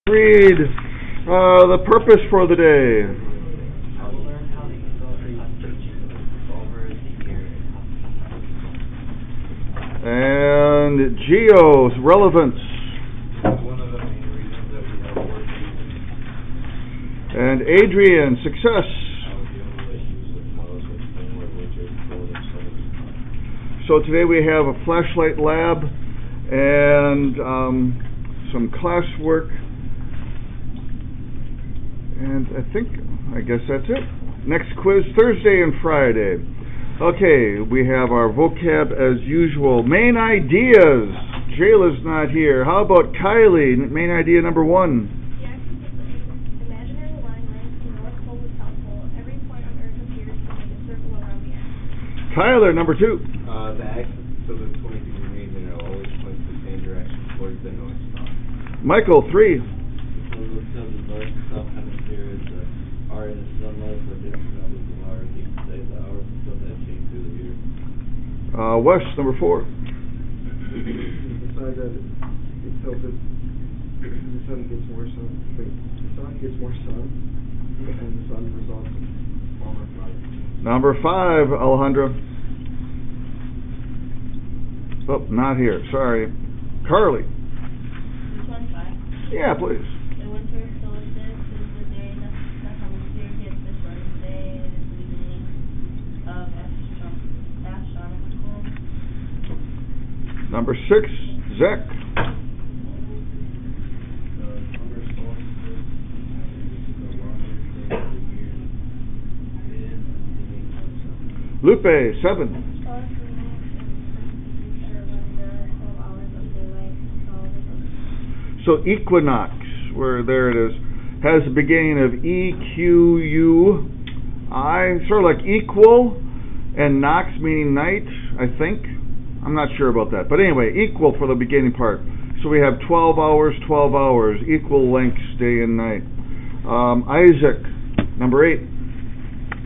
Read the purpose for the day. And geos, relevance. One of the main reasons that we have work. And Adrian, success. So today we have a flashlight lab and some classwork. And I guess that's it. Next quiz Thursday and Friday. Okay, we have our vocab as usual. Main ideas. Jayla's not here. How about Kylie? Main idea number 1. The axis of the imaginary line runs from North Pole to South Pole. Every point on Earth appears to make a circle around the axis. Tyler, number 2. The axis of the 20 degrees and it always points the same direction towards the North Star. Michael, 3. The north and south hemispheres are in the sunlight, but different levels of hours. You can say the hours and stuff that change through the year. Wes, number 4. Besides that, it's tilted. The sun gets more sun. The sun gets more sun, and the sun results in longer light. Number 5, Alejandra. Oh, not here. Sorry. Carly. Which one's 5? Yeah, please. The winter solstice is the day that the hemisphere gets the shortest day. It is the beginning of astronomical. Number 6, Zach. Summer solstice is the longest day of the year. It is the beginning of summer. Lupe, 7. So equinox, there it is, has the beginning of E-Q-U-I, sort of like equal, and nox meaning night, I think. I'm not sure about that. But anyway, equal for the beginning part. So we have 12 hours, equal lengths, day and night. Isaac, number 8.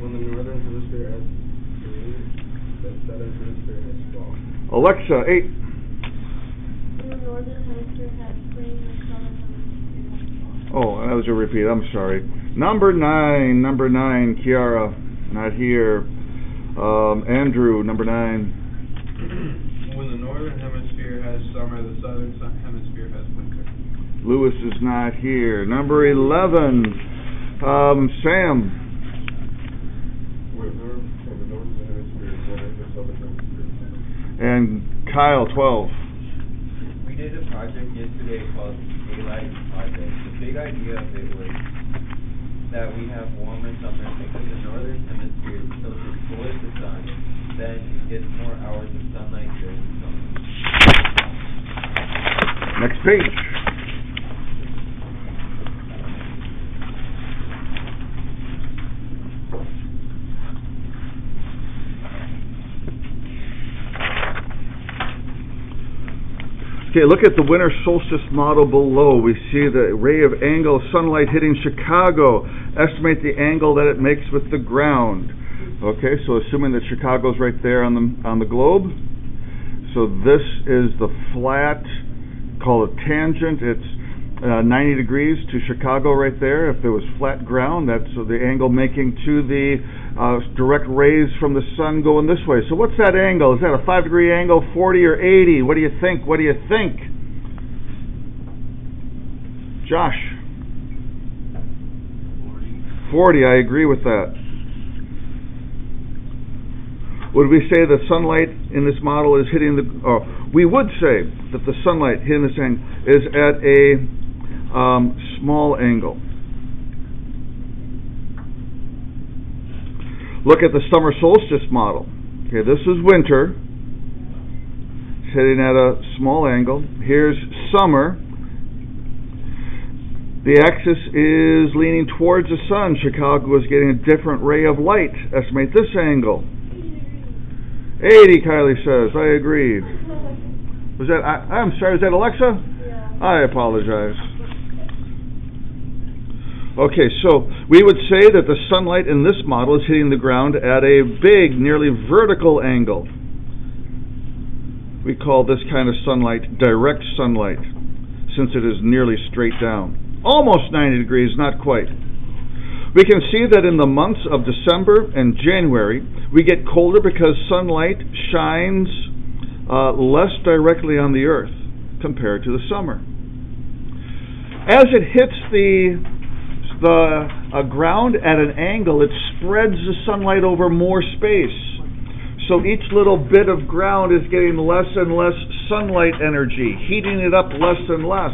When the northern hemisphere has spring, the southern hemisphere has fall. Alexa, 8. The northern hemisphere has spring, the southern hemisphere has fall. Oh, that was a repeat. I'm sorry. Number 9, Kiara, not here. Andrew, number 9. When the northern hemisphere has summer, the southern hemisphere has winter. Lewis is not here. Number 11, Sam. Where the northern hemisphere is warmer, the southern hemisphere is warmer. And Kyle, 12. We did a project yesterday called Daylight Project. The big idea of it was that we have warmer summers because the northern hemisphere is tilted towards the sun. Then it gets more hours of sunlight during the summer. Next page. Okay, look at the winter solstice model below. We see the ray of angle of sunlight hitting Chicago. Estimate the angle that it makes with the ground. Okay, so assuming that Chicago's right there on the globe. So this is the flat, called a tangent. It's 90 degrees to Chicago right there. If there was flat ground, that's the angle making to the direct rays from the sun going this way. So what's that angle? Is that a 5-degree angle, 40 or 80? What do you think? Josh? 40, I agree with that. Would we say the sunlight in this model is hitting we would say that the sunlight hitting this thing is at a small angle. Look at the summer solstice model. Okay, this is winter. It's hitting at a small angle. Here's summer. The axis is leaning towards the sun. Chicago is getting a different ray of light. Estimate this angle. 80, Kylie says. I agree. Was that? I'm sorry. Is that Alexa? Yeah. I apologize. Okay, so we would say that the sunlight in this model is hitting the ground at a big, nearly vertical angle. We call this kind of sunlight direct sunlight, since it is nearly straight down. almost 90 degrees, not quite. We can see that in the months of December and January, we get colder because sunlight shines less directly on the earth compared to the summer. As it hits the ground at an angle, it spreads the sunlight over more space. So each little bit of ground is getting less and less sunlight energy, heating it up less and less.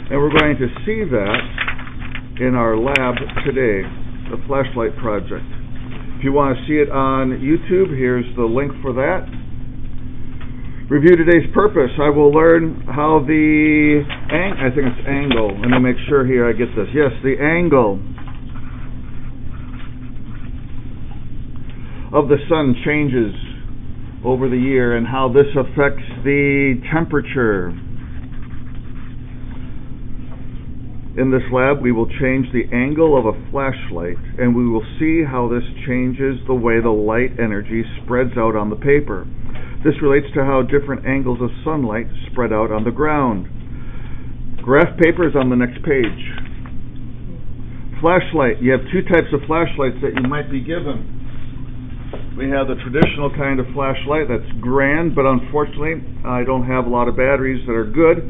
And we're going to see that in our lab today, the flashlight project. If you want to see it on YouTube, here's the link for that. Review today's purpose. I will learn how I think it's angle. Let me make sure here I get this. Yes, the angle of the sun changes over the year and how this affects the temperature. In this lab, we will change the angle of a flashlight, and we will see how this changes the way the light energy spreads out on the paper. This relates to how different angles of sunlight spread out on the ground. Graph paper is on the next page. Flashlight. You have two types of flashlights that you might be given. We have the traditional kind of flashlight that's grand, but unfortunately I don't have a lot of batteries that are good,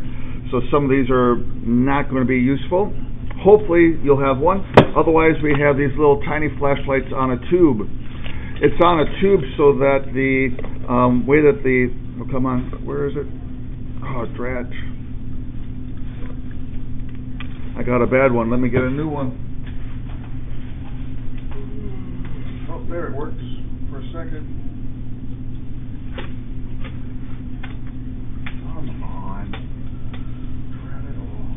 so some of these are not going to be useful. Hopefully you'll have one. Otherwise we have these little tiny flashlights on a tube. It's on a tube so that the way that oh, come on, where is it? Oh, drat. I got a bad one. Let me get a new one. Oh, there, it works for a second. Come on. Drat it all.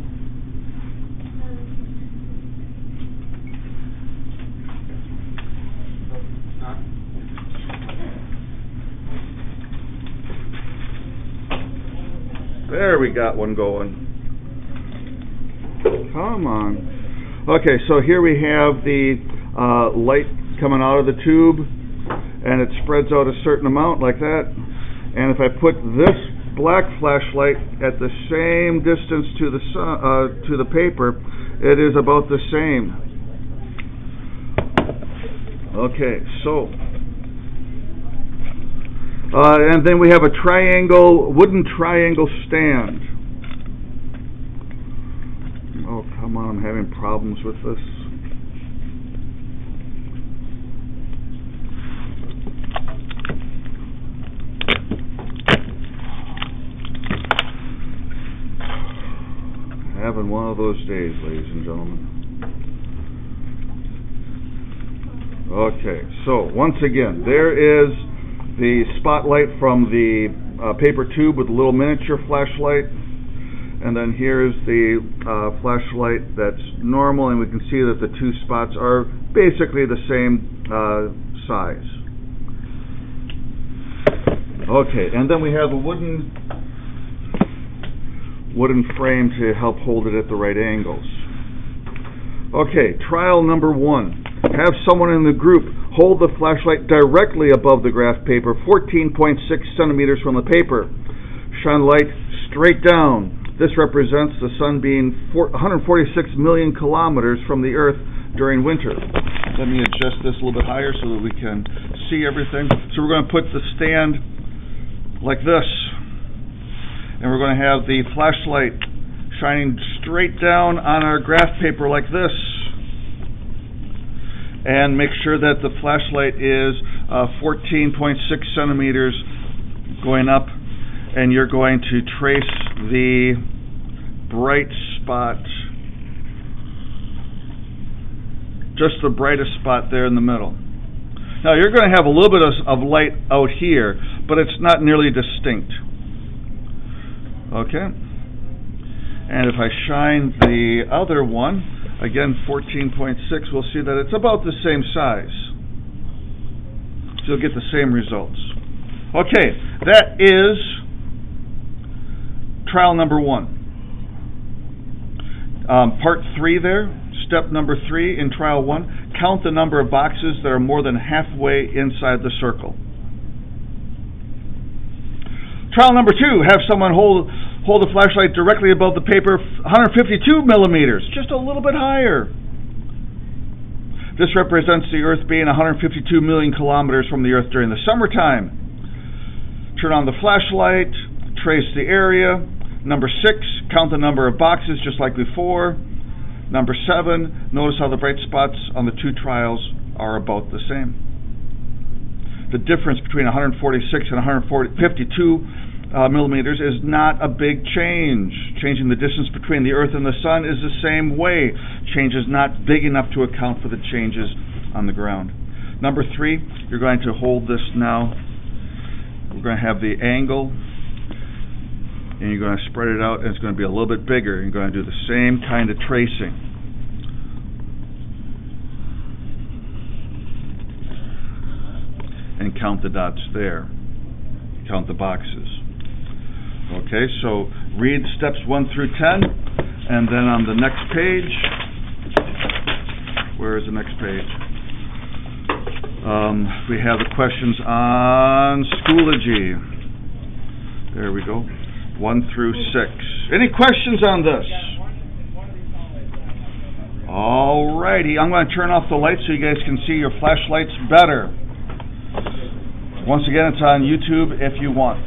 There, we got one going. Come on. Okay, so here we have the light coming out of the tube, and it spreads out a certain amount like that. And if I put this black flashlight at the same distance to the sun, to the paper, it is about the same. Okay, so and then we have a wooden triangle stand. Oh, come on, I'm having problems with this. Having one of those days, ladies and gentlemen. Okay, so once again, there is the spotlight from the paper tube with a little miniature flashlight, and then here's the flashlight that's normal, and we can see that the two spots are basically the same size. Okay, and then we have a wooden frame to help hold it at the right angles. Okay, trial number 1. Have someone in the group hold the flashlight directly above the graph paper, 14.6 centimeters from the paper. Shine light straight down. This represents the sun being 146 million kilometers from the Earth during winter. Let me adjust this a little bit higher so that we can see everything. So we're going to put the stand like this, and we're going to have the flashlight shining straight down on our graph paper like this. And make sure that the flashlight is 14.6 centimeters going up, and you're going to trace the bright spot, just the brightest spot there in the middle. Now you're going to have a little bit of light out here, but it's not nearly distinct. Okay? And if I shine the other one, again 14.6, we'll see that it's about the same size. So you'll get the same results. Okay, that is trial number 1. Part 3 there, step number 3 in trial 1, count the number of boxes that are more than halfway inside the circle. Trial number 2, have someone hold Hold the flashlight directly above the paper, 152 millimeters, just a little bit higher. This represents the Earth being 152 million kilometers from the Earth during the summertime. Turn on the flashlight, trace the area. Number 6, count the number of boxes just like before. Number 7, notice how the bright spots on the 2 trials are about the same. The difference between 146 and 152 millimeters is not a big change. Changing the distance between the Earth and the Sun is the same way. Change is not big enough to account for the changes on the ground. Number 3, you're going to hold this now. We're going to have the angle, and you're going to spread it out, and it's going to be a little bit bigger. You're going to do the same kind of tracing. And count the dots there. Count the boxes. Okay, so read steps 1 through 10, and then on the next page, where is the next page? We have the questions on Schoology. There we go. 1 through 6. Any questions on this? All righty, I'm going to turn off the lights so you guys can see your flashlights better. Once again, it's on YouTube if you want.